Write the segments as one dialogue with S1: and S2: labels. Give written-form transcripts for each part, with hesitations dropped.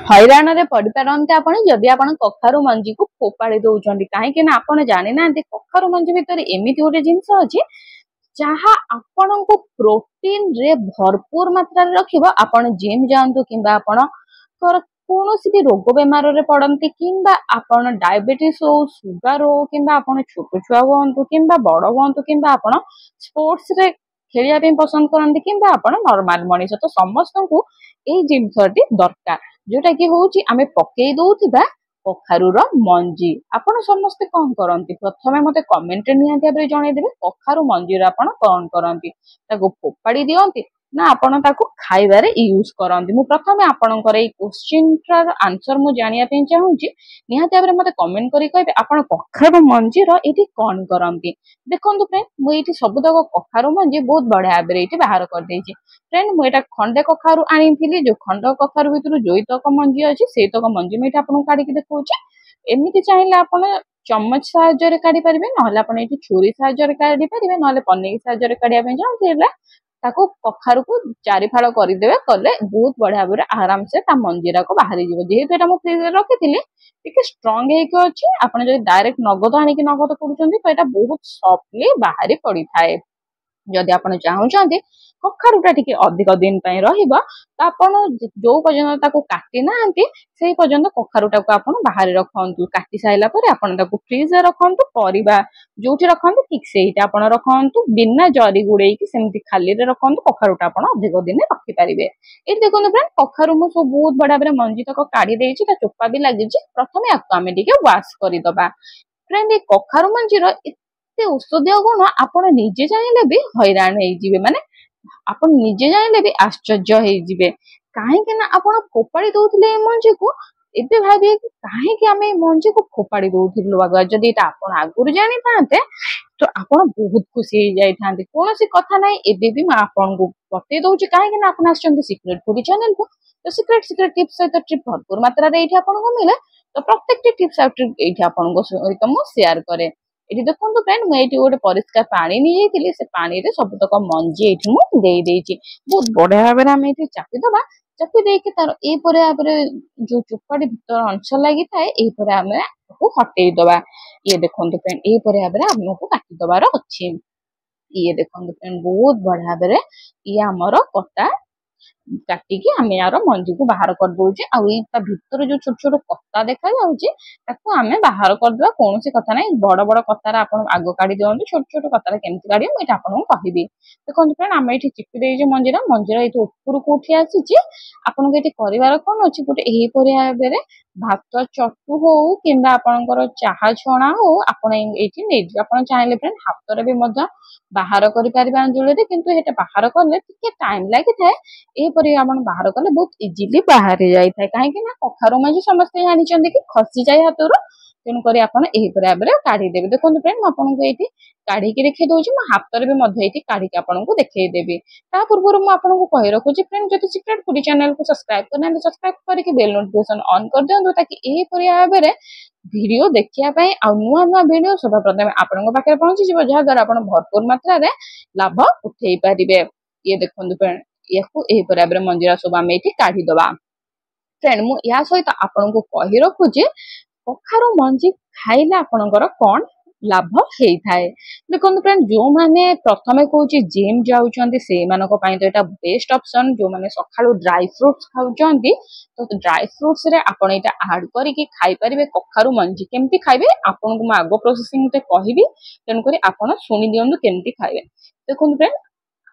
S1: हईराण रे पड़ पारते आपण जदि आपण कखारु मंजी को फोपाड़ी दउचंदी काहेकि ना आपण जानि नांती कखारु मंजी भितर एमिति गोटे जिंस अछि जहा आपण को प्रोटीन रे भरपूर मात्रा रे रखिबो। आपण जिम जांतु किंबा आपण कौनसी भी रोग बेमार रे पड़ती किंबा आपण डायबिटीज हो सुगर हो किंबा आपण छोट छुआ हुअंतु किंबा बड़ हुअंतु किंबा आपण स्पोर्ट्स रे खेलिया पे पसंद करंती किंबा आपण नॉर्मल मनीष तो समस्त को एई जिंसटी दरकार जोटा कि होची आमे पकेई दउथिबा कखारुर मंजी। आपण समस्ते कौन करंती प्रथमे मते कमेंट रे निहाती भाबरे जणाई देबे कखारु मंजीर आपण कौन करंती ताको फोपाड़ी दियंती ना आपण ताको खाइबारे यूज करंती। मु प्रथमे आपणकर एई क्वेश्चन रा आंसर मु जानिया पे चाहूची निहाती भाबरे मते कमेंट करी कहबे आपण कखारु मंजीर एठी कौन करंती। देखंतु फ्रेंड मु एठी सबुतक कखारु मंजी बहुत बढ़िया भाबरे एठी बाहर कर देइची। फ्रेंड मु एटा खंडे कखारु आनिथिली जो खंड कखारु भितरु जोईतक मंजी अछि सेतक मंजी मु एठी आपन काढी के देखौची। एमिति चाहिले आपण चम्मच साहाय्य रे काढी परिबे नहले आपण एठी छुरी साहाय्य रे काढी परिबे नहले पन्नी साहाय्य रे काढिया पे चाहथिले ताको कखारु को चारि फाळ करि देबे कले बहुत बढ़िया भाबरे आराम से ता मंजीरा को बाहरी जिवो। जेहेतु एटा मु फ्रीज रे रखिथिली टिके स्ट्रांग हे के अछि आपण जदि डायरेक्ट नगद आनी कि नगद करूचंती तो एटा बहुत सॉफ्टली बाहरी पड़ी थाए। जदि आपण चाहूचंती कखारुटा टिके अधिक दिन पई रहिबो तो आपण जो पर्यंत ताको काटी नांती सेही पर्यंत कखारुटा को आपण बाहर रखंतु। काटी साइला परे आपण ताको फ्रीज रे रखंतु परिबा जोठी रखंतु ठीक सेहीटा आपण रखंतु बिना जरी गुड़ेई कि सेमति खाली रे रखंतु कखारुटा आपण अधिक दिन रखि परिबे। एठी देखंतु फ्रेंड कखारु मु सब बहुत बड़ा बड़े मंजी तक काढी देइछि ता चोपा भी लागि छि प्रथमे आको आमे टिके वॉश करि दबा। फ्रेंड ए कखारु मंजीर एते औषधीय गुण आपण निजे जानिले भी हैरान हेइ जिवे माने आपण निजे जानिले भी आश्चर्य हेइ जिवे काहेकि ना आपण फोपाड़ी दउथिले ए मंजी को एबे भाबिए कि काहेकि आमे ए मंजी को फोपाड़ी दउथिलु आगुआ जदि एटा आपण आगुरु जानि थांते तो आपण बहुत खुशी हेइ जाई थांते। कोनोसी कथा नै एबे भी मा आपण को बते दउछि काहेकि ना आपण आछंती सीक्रेट फूडी चैनल को तो सीक्रेट टिप्स सहित टिप भरपूर मात्रा रे एठी आपण को मिले तो प्रत्येक टिप्स आ ट्रिक एठी आपण को सहित मु शेयर करे। एठी देखंतु फ्रेंड मु एठी गोटे परिष्कार पानी नि जाईतिली से पानी रे सबतक मंजी एठी मु देई देइछि बहुत बढ़िया भाबरे हम एठी चापी दबा चापी देई के तार ए परे आबरे जो चोपाडी भीतर अंश लागि थाए ए परे हम को हटेई दबा। ये देखंतु फ्रेंड ए परे आबरे हमको काटी दबार अछि। ये देखंतु फ्रेंड बहुत बढ़िया भाबरे ये हमर कटा काटिकी आमे यार मंजी को बाहर कर दउचे आ ई ता भीतर जो छोट छोट कत्ता देखा जाउचे ताको आमे बाहर कर दबा कोनोसी कथा नै बड़ बड़ कत्तार आपण आगो काढी दियंतु छोट छोट कत्तार केमति काढियो मैं आपण को कहिबी। देखंतु फ्रेंड आमे एठी चिपी देइ जे मंजीरा एठी ऊपर को उठी आसीची आपण को एठी करिवार कोन अछि गोटे एही परिया बेरे भात चटू हो किंबा आपनकर चाहा छणा हो आपण एठी नै आपण चाहिले फ्रेंड हाथ रे भी मध्य बाहर करि परिबा अंजुले रे किंतु हेटा बाहर करले टिके टाइम लागि थाए ए परि आपण बाहर करले बहुत इजीली बाहर जाई थाए काहे ना कखारु मंजी समस्त जानि चंदी कि खसी जाय हातरो तेनु करी आपण एही परि आबरे काढी देबे। देखंतु फ्रेंड आपण को एठी काढी के देखै दोछि म हाथ रे भी मध्य एठी काढी के आपण को देखै देबे। ता पूर्व म आपण को कहि रखुछि फ्रेंड जति सीक्रेट फूडी चैनल को सब्सक्राइब करना सब्सक्राइब करके बेल नोटिफिकेशन ऑन कर दियंतु ताकि एही परि आबरे वीडियो देखिया पई आ नुआ नुआ वीडियो सब प्रथमे आपण को पाखे पहुंची जिवो जहा द्वारा आपण भरपूर मात्रा रे लाभ उठेई परिबे। ये देखंतु फ्रेंड याकू एही परि आबरे मंजीरा सब आमे एठी काढी दबा। फ्रेंड मु या सहित आपण को कहि रखुछि कखारु मंजी खाइले आपनकर कोन लाभ हेइ थाए। देखंतु फ्रेंड जो माने प्रथमे कहूछि जिम जाउचंती से मानको पई तो एटा बेस्ट ऑप्शन जो माने सखाळु ड्राई फ्रूट्स खाउचंती तो ड्राई फ्रूट्स रे आपण एटा ऐड करी कि खाइ परिबे कखारु मंजी केमति खाइबे आपण को म आगो प्रोसेसिंग ते कहिबी तेन करी आपण सुनि दियंतु केमति खाइबे। देखंतु फ्रेंड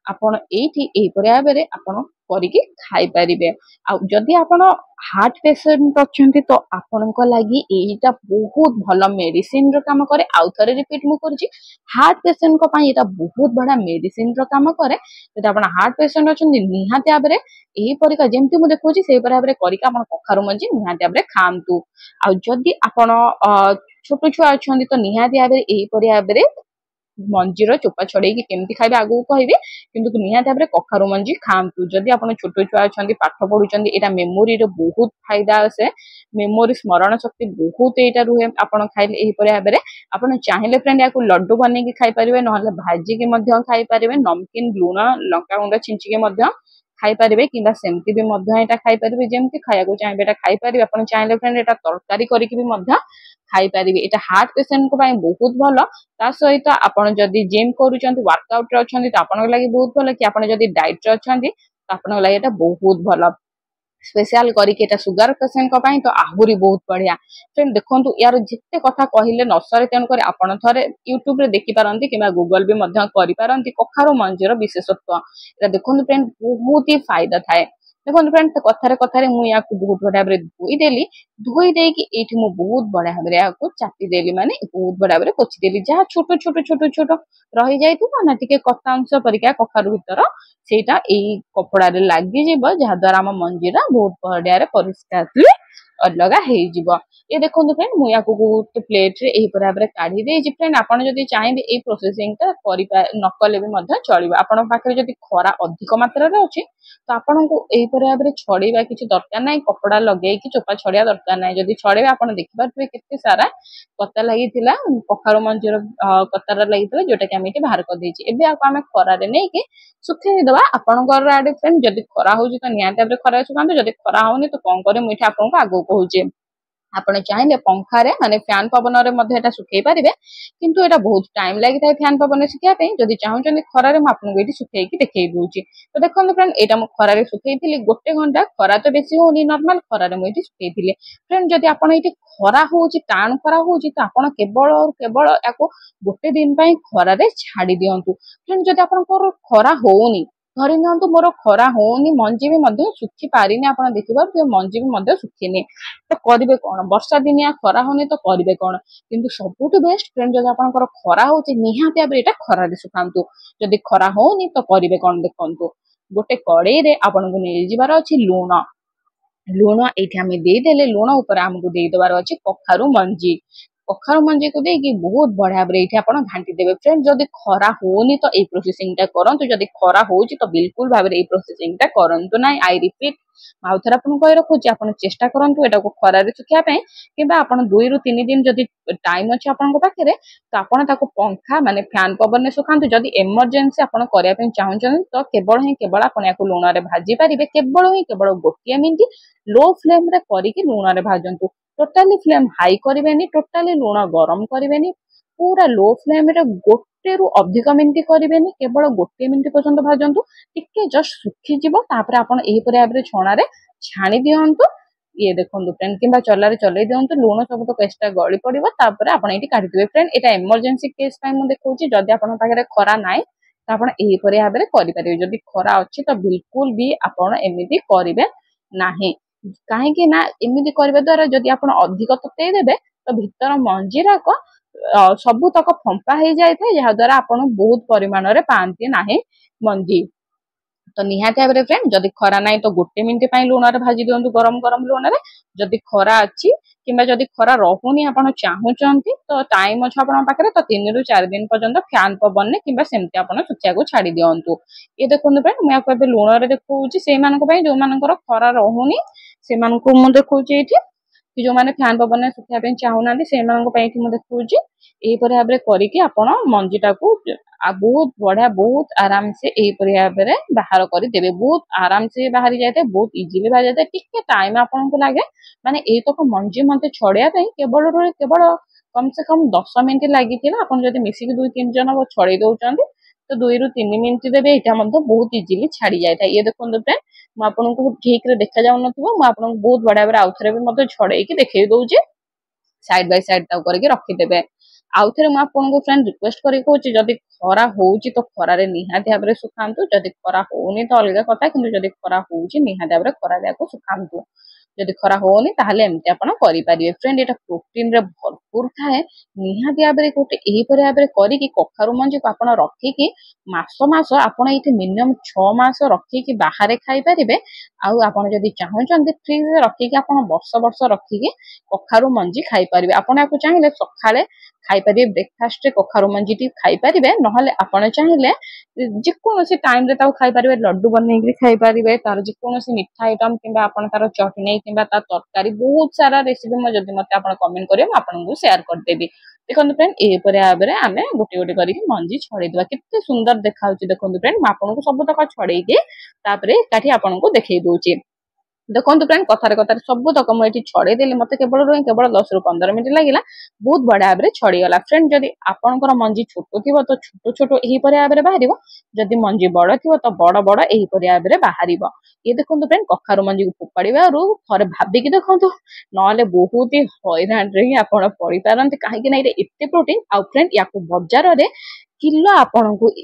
S1: आपण एठी एही परि आबरे आपण करिके खाइ परिबे। आ जदि आपण हार्ट पेशेंट अछंती तो आपनक लागि एटा बहुत भलो मेडिसिन रो काम करे। आउ थरे रिपीट मु करछि हार्ट पेशेंट को पई एटा बहुत बड़ा मेडिसिन रो काम करे। जदि आपण हार्ट पेशेंट अछंती निहाती आबरे एही परिका जेमति मु देखौछि सेही परि आबरे करिका आपण कखारु मंजी निहाती आबरे खांतु। आ जदि आपण छोटो छुआ अछंती तो निहाती आबरे एही परि आबरे मंजीर चोपा छड़े कि केमति खाइबे आगु कहबे किंतु निहाती भाबरे कखारु मंजी खांतु। जदि आपण छोटो छुआ अछंती पाठ पढुचंती एटा मेमोरी रो बहुत फायदा आसे मेमोरी स्मरण शक्ति बहुत एटा रुहे आपण खाइले एही परे भाबरे आपण चाहिले फ्रेंड याकू लड्डू बनै कि खाइ परिबे नहले भाजी के मध्य खाइ परिबे नमकीन लूण लंका गुंडा छिंची के मध्य खाई पारिबे किंबा सेमती भी मध्य एटा खाई पारिबे जेमती खाया को चाहिए एटा खाई पारिबे आपण चाहिले फ्रेंड एटा तरकारी करिक भी मध्य खाई पारिबे एटा हार्ट पेशेंट को पई बहुत भलो ता सहित आपण जदी जिम करूचंती वर्कआउट रे अछंती त आपण लागि बहुत भलो कि आपण जदी डाइट रे अछंती त आपण लागि एटा बहुत भलो स्पेशल करिके एटा शुगर पेशेंट को पई तो आहुरी बहुत बढ़िया फ्रेंड देखंतु यार जिते कथा कहिले नसरे तेन करे आपण थरे यूट्यूब रे देखि पारंती किबा गूगल भी मध्य करि पारंती कखारो मंजीर विशेषत्व एटा देखंतु फ्रेंड बहुत ही फायदा थाए देखंतु फ्रेंड कथारे मु या बहुत बड़ा बरे धोई देकी एठी मु बहुत बड़ा बरे या को चापी देली माने बहुत बड़ा बरे पोछि देली जहा छोट रही जाइतु ना टिके कथा अंश परिका कखारो भीतर सेटा एई कपड़ा रे लागि जिवो जहा द्वारा हम मंजीरा बहुत बढ़िया रे परिष्कार अलगा हे जिवो ये देखो फ्रेंड मु या को गोटे प्लेट रे एही बराबर काढी दे जी फ्रेंड आपण जदी चाहेबे ए प्रोसेसिंग ता करि न कले भी मध्य चलिबो आपण पाखरे जदी खरा अधिक मात्रा रे अछि तो आपण को एही बराबर छड़ीबा किछि दरकार नै कपड़ा लगे कि चोपा छड़िया दरकार नै जदी छड़ेबे आपण देखि पारबे केते सारा कता लागिथिला कखारो मंजीर कतार लागिथिला जोटा कि हम एठी बाहर कर देछि एबे आको हम खरा रे नै कि सुखे दबा आपनकर आडे फ्रेंड जदी खरा होउची तो निया टाइप रे खरा सुखांतो जदी खरा होउनी तो कोन करे मुइठा आपन को आगो कहूचे आपण चाहिले पंखा रे माने फैन पवन रे मध्ये एटा सुखै पारिबे किंतु एटा बहुत टाइम लागि थाय फैन पवन रे सुखिया पे जदी चाहउचनी खरा रे म आपन को एटी सुखै कि देखै दूची तो देखन फ्रेंड एटा म खरा रे सुखैथिली गोटे घंटा खरा तो बेसी होनी नॉर्मल खरा रे म एटी सुखैथिले फ्रेंड जदी आपण एटी खरा होउची टाण खरा होउची तो आपण केवल याको गोटे दिन पई खरा रे छाडी दियंतु फ्रेंड जदी आपण को खरा होउनी धरि नियंतु मोर खरा होउनी मंजी भी मध्ये सुखी पारिनी आपण देखिबा तो मंजी भी मध्ये सुखिनी तो करिवे कोन वर्षा दिनिया खरा होनी तो करिवे कोन किंतु सबुटु बेस्ट फ्रेंड जदी आपनकर खरा होउची निहाती आबे एटा खरा रे सुखांतु जदी खरा होउनी तो करिवे कोन देखंतु गोटे कड़े रे आपण को नै जिबार अछि लूण एठी हमें दे देले लूण ऊपर हमको दे दबार अछि कखारु मंजी को देकी बहुत बढ़िया बरे एठी आपण घांटी देबे फ्रेंड जदी खरा होनी तो ए प्रोसेसिंग ता करंतु जदी खरा होउची तो बिल्कुल भाबरे ए प्रोसेसिंग ता करंतु नै आई रिपीट माउथरा आपण कहि रखुची आपण चेष्टा करंतु एटा को खरा रे सुखिया पे किबा आपण 2 रु 3 दिन जदी टाइम अछि आपण को पाखरे तो आपण ताको पंखा माने फैन पवन ने सुखांतु जदी इमरजेंसी आपण करिया पे चाहउछन तो केवल आपण याको लूण रे भाजी पारिबे केवल गोटिया मिनिट लो फ्लेम रे करिके लूण रे भाजंतु टोटली फ्लेम हाई करिवेनी टोटली लूण गरम करिवेनी पूरा लो फ्लेम रे गोटे रु अधिक मिनिट करिवेनी केवल गोटे मिनिट पर्यंत भाजंतु टिके जस्ट सुखी जिवो तापर आपण एही परे आबरे छणा रे छाणी दियंतु ये देखंतु फ्रेंड किंबा चल्ला रे चलै दियंतु लूण सब तो एक्स्ट्रा गळी पड़िबो तापर आपण एठी काढि दिबे फ्रेंड एटा इमरजेंसी केस पई मु देखौची जदी आपण पाखरे खरा नाइ त आपण एही परे आबरे करि परिबे जदी खरा अछि तो बिल्कुल भी आपण एमिति करिवे नाही काहे कि ना एमिति करबे द्वारा जदी आपण अधिक तते देबे तो भीतर मंजीरा को सबु तक फंपा हे जाय थे जहा द्वारा आपण बहुत परिमाण रे पांती नाही मंजी तो निहाती भाबरे फ्रेंड जदी खरा नाही तो गोटे मिनिट पई लूण रे भाजी दियंतु गरम लूण रे जदी खरा अछि किंबा जदी खरा रहुनी आपण चाहूचंती तो टाइम अछि आपण पाखरे तो 3 रु 4 दिन पर्यंत फैन पवन ने किंबा सेमती आपण सुखिया को छाडी दियंतु ये देखंतु फ्रेंड मैं आपको बे लूण रे देखौची से मानक पई जो मानकर खरा रहुनी से मानक मु देखौची एठी कि जो माने फैन पवन ने सुखिया पे चाहूना से मानक पई एठी मु देखौची एही परे भाबरे करिके आपण मंजीटा को बहुत बढ़िया बहुत आराम से एही परे भाबरे बाहर करि देबे बहुत आराम से बाहरी जाते बहुत इजीली बाहर जाते टिके टाइम आपण को लागे माने एही तक मंजी मते छड़िया पे केवल कम से कम 10 मिनिट लागिथिला आपण जदी मिसी के 2-3 जन वो छड़े दउचंदी तो 2 रु 3 मिनिट देबे एटा मते बहुत इजीली छाडी जाय था ये देखंतु फ्रेंड म आपण को ठीक रे देखा जाउ नथबो म आपण को बहुत बढ़िया बरे आउथरे भी मते छड़े के देखै दउजे साइड बाय साइड ता करके रखि देबे आउथरे म आपण को फ्रेंड रिक्वेस्ट करि कहूची जदी खरा होउची तो खरा रे निहाती भाबरे सुखांतु जदी खरा होउनी तो अलगा कथा किंतु जदी खरा होउची निहाती भाबरे खरा रे को सुखांतु जदी खरा होउनी ताहाले एमते आपण करि पारिबे फ्रेंड एटा प्रोटीन रे भरपूर थाए निहाती भाबरे कोटे एही परे भाबरे करि कि कखारु मंजी को आपण रखि कि मास आपण एठी मिनिमम 6 मास रखि कि बाहर खाइ पारिबे आउ आपण जदी चाहउचंदी फ्रिज रे रखि कि आपण वर्ष रखि कि कखारु मंजी खाइ पारिबे आपण याको चाहिले सखाळे खाइ पारिबे ब्रेकफास्ट रे कखारु मंजी टी खाइ पारिबे नहले आपण चाहिले जे कोनोसी टाइम रे ताऊ खाइ पारिबे लड्डू बनै कि खाइ पारिबे तार जे कोनोसी मिठा आइटम किबा आपण तार चटनी किंबा ता तरकारी बहुत सारा रेसिपी मैं जदि मते आपण कमेंट करियो आपनको शेयर कर देबी। देखो फ्रेंड ए परे आबरे आमे गोटे गोटे करके मंजी छड़े देबा केते सुंदर देखा होची। देखो फ्रेंड मैं आपनको सब तक छड़े के तापरे काठी आपनको देखै दोची। देखो फ्रेंड कथार कथार सब तक मुझे छड़े देली मत केवल 10 ରୁ 15 मिनट लगिला बहुत बड़ा भाव में छड़ी गला। फ्रेंड जदि आपनकर मंजी छोट थी तो छोट छोट यही भाव में बाहर जदि मंजी बड़ थी तो बड़ बड़ यही भाव में बाहर। ये देखो फ्रेंड कखारु मंजी को फोपाड़ा थे भाविकी देखो ना बहुत ही हैरान रे आप पड़ पारती कहीं एत प्रोटीन आउ फ्रेंड या बजार में किलो आपन को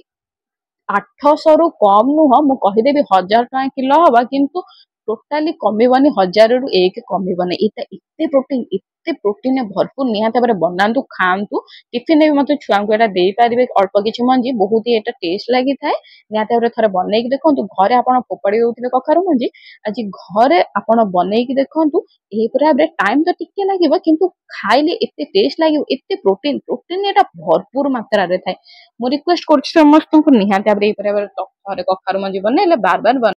S1: 800 रु कम नुह मु कहीदेवी 1000 टका किलो हवा किंतु टोटाली कमिबनी 1000 रु 1 कमिबनी। एटा एते प्रोटीन भरपूर निहाते भाବରେ बनातु खातु टिफिन भी मत छुआ को एटा दे पारिबे अल्प किछि मंजी बहुत ही एटा टेस्ट लागि थाए निहाते भाବରେ थरे बनेकी देखंतु घरे आपण फोपाड़ी दोथिबे कखारु मंजी आज घरे आपण बनेकी देखंतु एही भाବରେ टाइम तो टिके लागिबो किंतु खाइले एते टेस्ट लागिबो एते प्रोटीन एटा भरपूर मात्रा रे थाए। मु रिक्वेस्ट करछि समस्त को निहाते भाବରେ एही भाବରେ कखारु मंजी बनेले बार बार